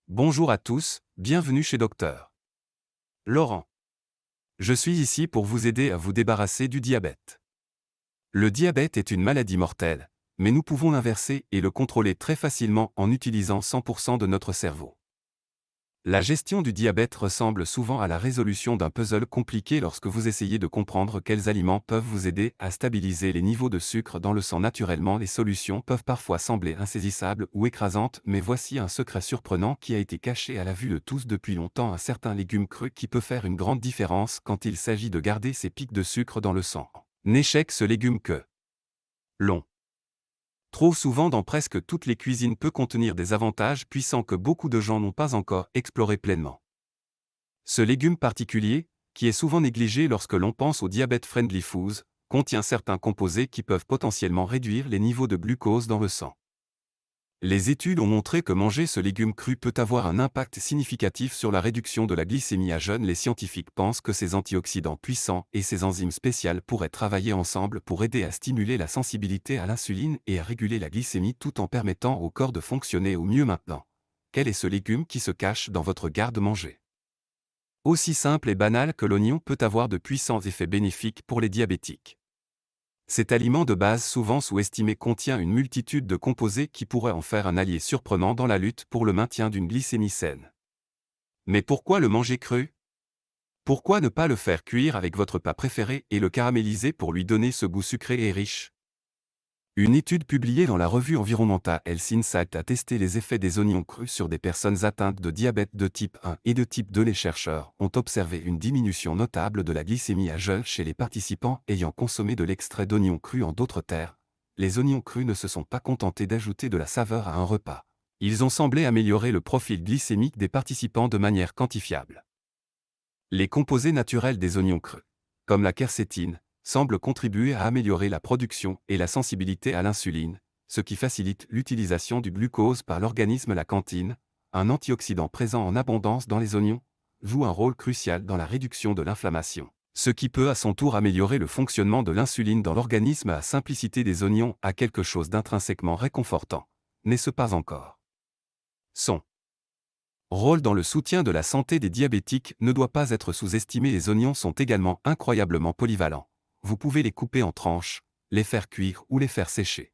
Bonjour à tous, bienvenue chez Docteur Laurent. Je suis ici pour vous aider à vous débarrasser du diabète. Le diabète est une maladie mortelle, mais nous pouvons l'inverser et le contrôler très facilement en utilisant 100% de notre cerveau. La gestion du diabète ressemble souvent à la résolution d'un puzzle compliqué lorsque vous essayez de comprendre quels aliments peuvent vous aider à stabiliser les niveaux de sucre dans le sang naturellement. Les solutions peuvent parfois sembler insaisissables ou écrasantes, mais voici un secret surprenant qui a été caché à la vue de tous depuis longtemps: un certain légume cru qui peut faire une grande différence quand il s'agit de garder ces pics de sucre dans le sang. N'échec ce légume que l'on trouve souvent dans presque toutes les cuisines peut contenir des avantages puissants que beaucoup de gens n'ont pas encore explorés pleinement. Ce légume particulier, qui est souvent négligé lorsque l'on pense au diabète-friendly foods, contient certains composés qui peuvent potentiellement réduire les niveaux de glucose dans le sang. Les études ont montré que manger ce légume cru peut avoir un impact significatif sur la réduction de la glycémie à jeûne. Les scientifiques pensent que ces antioxydants puissants et ces enzymes spéciales pourraient travailler ensemble pour aider à stimuler la sensibilité à l'insuline et à réguler la glycémie tout en permettant au corps de fonctionner au mieux. Maintenant, quel est ce légume qui se cache dans votre garde-manger? Aussi simple et banal que l'oignon peut avoir de puissants effets bénéfiques pour les diabétiques. Cet aliment de base souvent sous-estimé contient une multitude de composés qui pourraient en faire un allié surprenant dans la lutte pour le maintien d'une glycémie saine. Mais pourquoi le manger cru? Pourquoi ne pas le faire cuire avec votre plat préféré et le caraméliser pour lui donner ce goût sucré et riche? Une étude publiée dans la revue environnementale Health Insight a testé les effets des oignons crus sur des personnes atteintes de diabète de type 1 et de type 2. Les chercheurs ont observé une diminution notable de la glycémie à jeun chez les participants ayant consommé de l'extrait d'oignons crus. En d'autres termes, les oignons crus ne se sont pas contentés d'ajouter de la saveur à un repas. Ils ont semblé améliorer le profil glycémique des participants de manière quantifiable. Les composés naturels des oignons crus, comme la quercétine, semble contribuer à améliorer la production et la sensibilité à l'insuline, ce qui facilite l'utilisation du glucose par l'organisme. La cantine, un antioxydant présent en abondance dans les oignons, joue un rôle crucial dans la réduction de l'inflammation, ce qui peut à son tour améliorer le fonctionnement de l'insuline dans l'organisme. La simplicité des oignons a quelque chose d'intrinsèquement réconfortant, n'est-ce pas encore? Son rôle dans le soutien de la santé des diabétiques ne doit pas être sous-estimé. Les oignons sont également incroyablement polyvalents. Vous pouvez les couper en tranches, les faire cuire ou les faire sécher.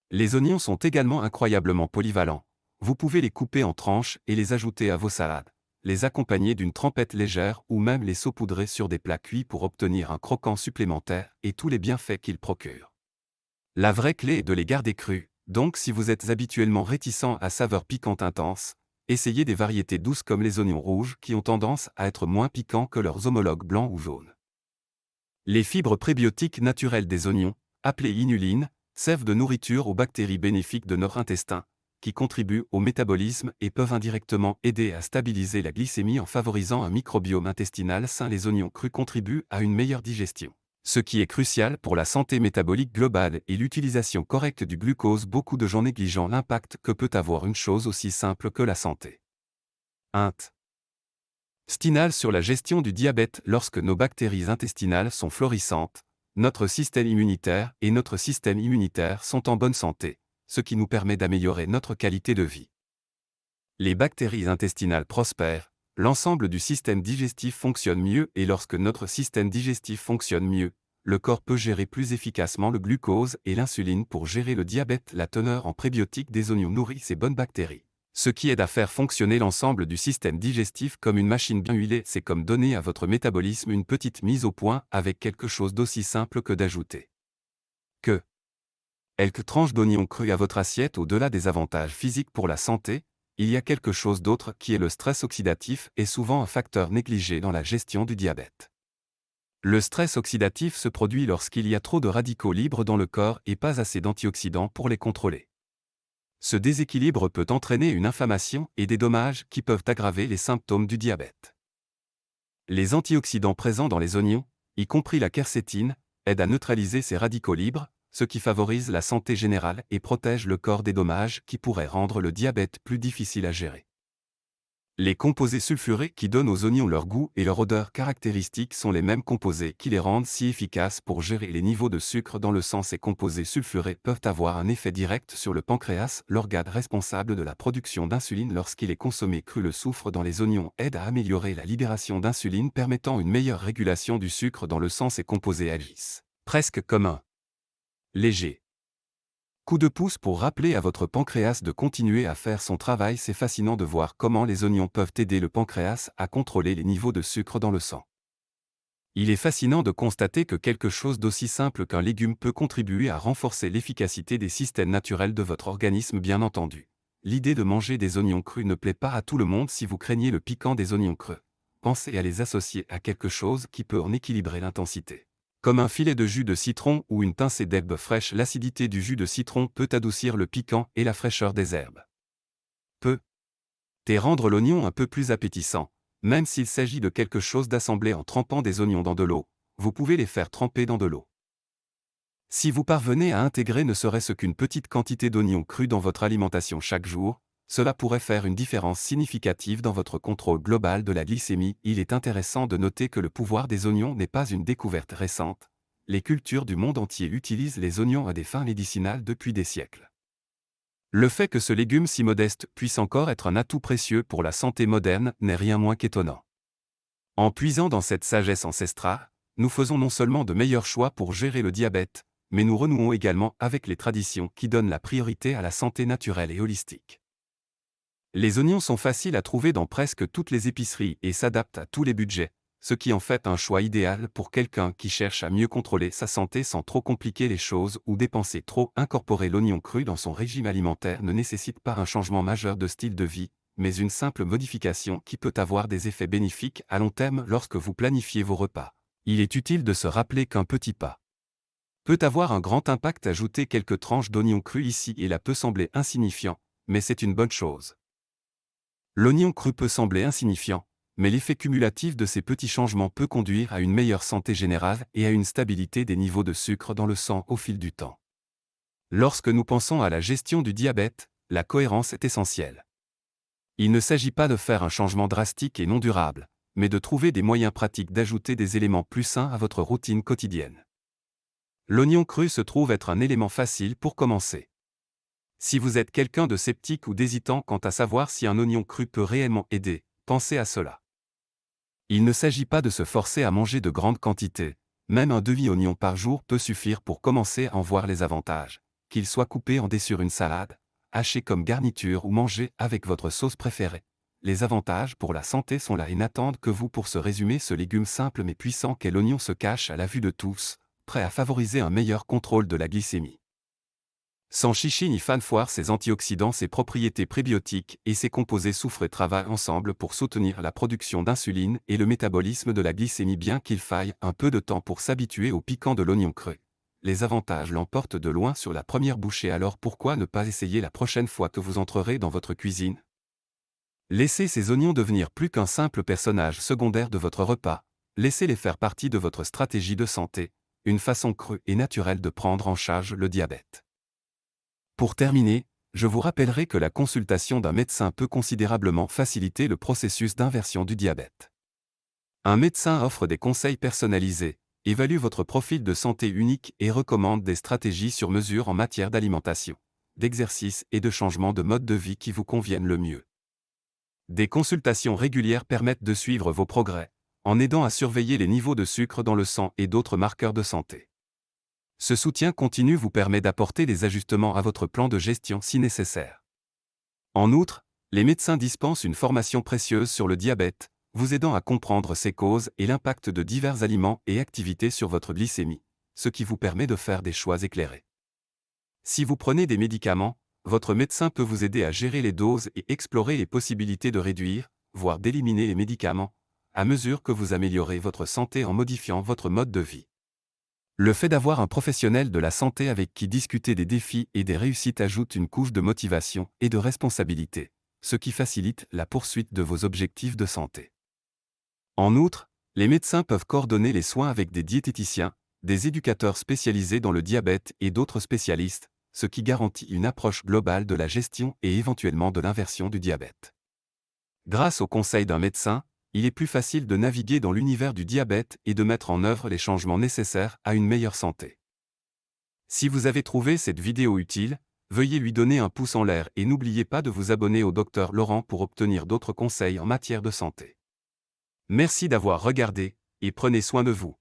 Les oignons sont également incroyablement polyvalents. Vous pouvez les couper en tranches et les ajouter à vos salades, les accompagner d'une trempette légère ou même les saupoudrer sur des plats cuits pour obtenir un croquant supplémentaire et tous les bienfaits qu'ils procurent. La vraie clé est de les garder crus, donc si vous êtes habituellement réticent à saveur piquante intense, essayez des variétés douces comme les oignons rouges qui ont tendance à être moins piquants que leurs homologues blancs ou jaunes. Les fibres prébiotiques naturelles des oignons, appelées inulines, servent de nourriture aux bactéries bénéfiques de notre intestin, qui contribuent au métabolisme et peuvent indirectement aider à stabiliser la glycémie en favorisant un microbiome intestinal sain. Les oignons crus contribuent à une meilleure digestion, ce qui est crucial pour la santé métabolique globale et l'utilisation correcte du glucose. Beaucoup de gens négligent l'impact que peut avoir une chose aussi simple que la santé intestinale sur la gestion du diabète. Lorsque nos bactéries intestinales sont florissantes, notre système immunitaire sont en bonne santé, ce qui nous permet d'améliorer notre qualité de vie. Les bactéries intestinales prospèrent, l'ensemble du système digestif fonctionne mieux et lorsque notre système digestif fonctionne mieux, le corps peut gérer plus efficacement le glucose et l'insuline pour gérer le diabète. La teneur en prébiotiques des oignons nourrit ces bonnes bactéries, ce qui aide à faire fonctionner l'ensemble du système digestif comme une machine bien huilée. C'est comme donner à votre métabolisme une petite mise au point avec quelque chose d'aussi simple que d'ajouter quelques tranches d'oignons crus à votre assiette. Au-delà des avantages physiques pour la santé, il y a quelque chose d'autre qui est le stress oxydatif et souvent un facteur négligé dans la gestion du diabète. Le stress oxydatif se produit lorsqu'il y a trop de radicaux libres dans le corps et pas assez d'antioxydants pour les contrôler. Ce déséquilibre peut entraîner une inflammation et des dommages qui peuvent aggraver les symptômes du diabète. Les antioxydants présents dans les oignons, y compris la quercétine, aident à neutraliser ces radicaux libres, ce qui favorise la santé générale et protège le corps des dommages qui pourraient rendre le diabète plus difficile à gérer. Les composés sulfurés qui donnent aux oignons leur goût et leur odeur caractéristiques sont les mêmes composés qui les rendent si efficaces pour gérer les niveaux de sucre dans le sang. Ces composés sulfurés peuvent avoir un effet direct sur le pancréas, l'organe responsable de la production d'insuline lorsqu'il est consommé cru. Le soufre dans les oignons aide à améliorer la libération d'insuline permettant une meilleure régulation du sucre dans le sang. Ces composés agissent presque comme un léger coup de pouce pour rappeler à votre pancréas de continuer à faire son travail. C'est fascinant de voir comment les oignons peuvent aider le pancréas à contrôler les niveaux de sucre dans le sang. Il est fascinant de constater que quelque chose d'aussi simple qu'un légume peut contribuer à renforcer l'efficacité des systèmes naturels de votre organisme. Bien entendu, l'idée de manger des oignons crus ne plaît pas à tout le monde. Si vous craignez le piquant des oignons crus, pensez à les associer à quelque chose qui peut en équilibrer l'intensité. Comme un filet de jus de citron ou une pincée d'herbes fraîches. L'acidité du jus de citron peut adoucir le piquant et la fraîcheur des herbes peut rendre l'oignon un peu plus appétissant. Même s'il s'agit de quelque chose d'assemblé en trempant des oignons dans de l'eau, vous pouvez les faire tremper dans de l'eau. Si vous parvenez à intégrer ne serait-ce qu'une petite quantité d'oignons crus dans votre alimentation chaque jour, cela pourrait faire une différence significative dans votre contrôle global de la glycémie. Il est intéressant de noter que le pouvoir des oignons n'est pas une découverte récente. Les cultures du monde entier utilisent les oignons à des fins médicinales depuis des siècles. Le fait que ce légume si modeste puisse encore être un atout précieux pour la santé moderne n'est rien moins qu'étonnant. En puisant dans cette sagesse ancestrale, nous faisons non seulement de meilleurs choix pour gérer le diabète, mais nous renouons également avec les traditions qui donnent la priorité à la santé naturelle et holistique. Les oignons sont faciles à trouver dans presque toutes les épiceries et s'adaptent à tous les budgets, ce qui en fait un choix idéal pour quelqu'un qui cherche à mieux contrôler sa santé sans trop compliquer les choses ou dépenser trop. Incorporer l'oignon cru dans son régime alimentaire ne nécessite pas un changement majeur de style de vie, mais une simple modification qui peut avoir des effets bénéfiques à long terme lorsque vous planifiez vos repas. Il est utile de se rappeler qu'un petit pas peut avoir un grand impact. Ajouter quelques tranches d'oignon cru ici et là peut sembler insignifiant, mais c'est une bonne chose. L'oignon cru peut sembler insignifiant, mais l'effet cumulatif de ces petits changements peut conduire à une meilleure santé générale et à une stabilité des niveaux de sucre dans le sang au fil du temps. Lorsque nous pensons à la gestion du diabète, la cohérence est essentielle. Il ne s'agit pas de faire un changement drastique et non durable, mais de trouver des moyens pratiques d'ajouter des éléments plus sains à votre routine quotidienne. L'oignon cru se trouve être un élément facile pour commencer. Si vous êtes quelqu'un de sceptique ou d'hésitant quant à savoir si un oignon cru peut réellement aider, pensez à cela. Il ne s'agit pas de se forcer à manger de grandes quantités, même un demi-oignon par jour peut suffire pour commencer à en voir les avantages, qu'il soit coupé en dés sur une salade, haché comme garniture ou mangé avec votre sauce préférée. Les avantages pour la santé sont là et n'attendent que vous. Pour se résumer, ce légume simple mais puissant qu'est l'oignon se cache à la vue de tous, prêt à favoriser un meilleur contrôle de la glycémie. Sans chichi ni fanfare, ses antioxydants, ses propriétés prébiotiques et ses composés soufrés travaillent ensemble pour soutenir la production d'insuline et le métabolisme de la glycémie. Bien qu'il faille un peu de temps pour s'habituer au piquant de l'oignon cru, les avantages l'emportent de loin sur la première bouchée. Alors pourquoi ne pas essayer la prochaine fois que vous entrerez dans votre cuisine? Laissez ces oignons devenir plus qu'un simple personnage secondaire de votre repas, laissez-les faire partie de votre stratégie de santé, une façon crue et naturelle de prendre en charge le diabète. Pour terminer, je vous rappellerai que la consultation d'un médecin peut considérablement faciliter le processus d'inversion du diabète. Un médecin offre des conseils personnalisés, évalue votre profil de santé unique et recommande des stratégies sur mesure en matière d'alimentation, d'exercice et de changement de mode de vie qui vous conviennent le mieux. Des consultations régulières permettent de suivre vos progrès, en aidant à surveiller les niveaux de sucre dans le sang et d'autres marqueurs de santé. Ce soutien continu vous permet d'apporter des ajustements à votre plan de gestion si nécessaire. En outre, les médecins dispensent une formation précieuse sur le diabète, vous aidant à comprendre ses causes et l'impact de divers aliments et activités sur votre glycémie, ce qui vous permet de faire des choix éclairés. Si vous prenez des médicaments, votre médecin peut vous aider à gérer les doses et explorer les possibilités de réduire, voire d'éliminer les médicaments, à mesure que vous améliorez votre santé en modifiant votre mode de vie. Le fait d'avoir un professionnel de la santé avec qui discuter des défis et des réussites ajoute une couche de motivation et de responsabilité, ce qui facilite la poursuite de vos objectifs de santé. En outre, les médecins peuvent coordonner les soins avec des diététiciens, des éducateurs spécialisés dans le diabète et d'autres spécialistes, ce qui garantit une approche globale de la gestion et éventuellement de l'inversion du diabète. Grâce aux conseils d'un médecin, il est plus facile de naviguer dans l'univers du diabète et de mettre en œuvre les changements nécessaires à une meilleure santé. Si vous avez trouvé cette vidéo utile, veuillez lui donner un pouce en l'air et n'oubliez pas de vous abonner au Dr Laurent pour obtenir d'autres conseils en matière de santé. Merci d'avoir regardé, et prenez soin de vous.